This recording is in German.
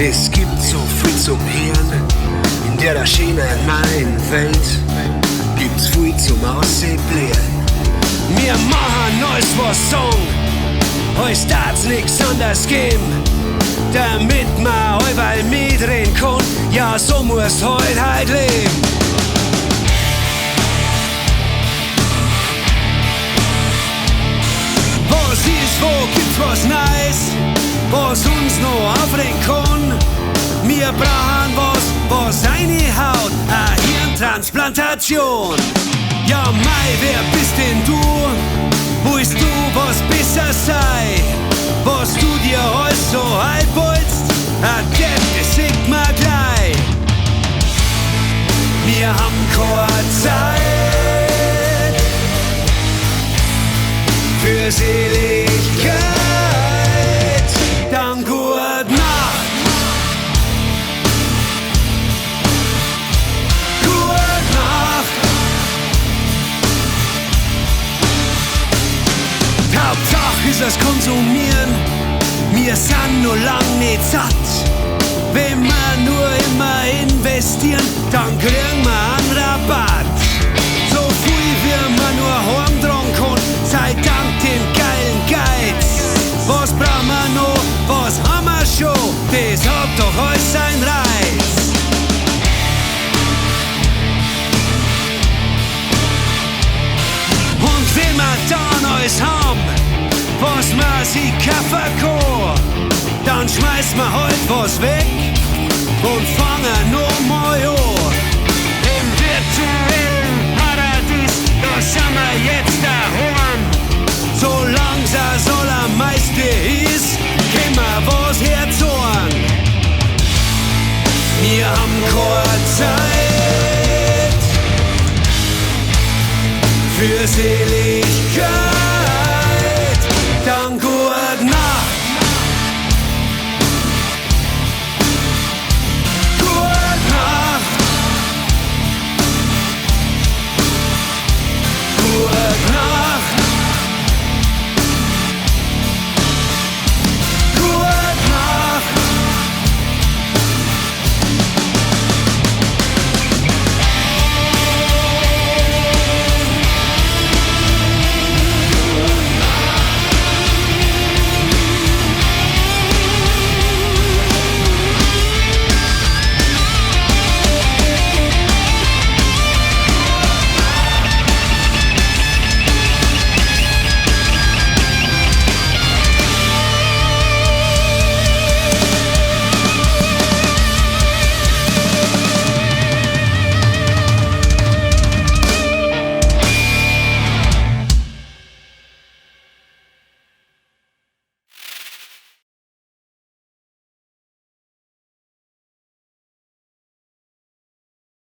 Es gibt so viel zum Hören, in der schönen neuen Welt gibt's viel zum Aussehen. Wir machen alles was Song, euch darf's nix anders geben, damit man überall mitreden kann. Ja, so muss heute halt leben. Was ist, wo gibt's was Neues, was uns noch aufregen kann? Wir brauchen was reinhaut, a Hirntransplantation. Ja, Mai, wer bist denn du? Willst du was besser sei? Was du dir alles so halb wolltest, das sieht man gleich. Wir haben keine Zeit für Seligkeit. Dann gut Nacht. Gut Nacht. Hauptsache ist das Konsumieren. Wir sind nur lang nicht satt. Wenn wir nur immer investieren, dann kriegen wir einen Rabatt. So viel wie man nur heimtragen kann, sei dank dem geilen Geiz. Was brauchen wir noch, was haben wir schon, das hat doch alles seinen Reiz. Und wenn wir dann alles haben, was man sich kaufen kann, dann schmeißt man halt was weg und fangen nochmal an. Im virtuellen Paradies, da sind wir jetzt daheim. Solang's das Allermeiste ist, können wir was herzahlen. Wir haben keine Zeit für Seligkeit.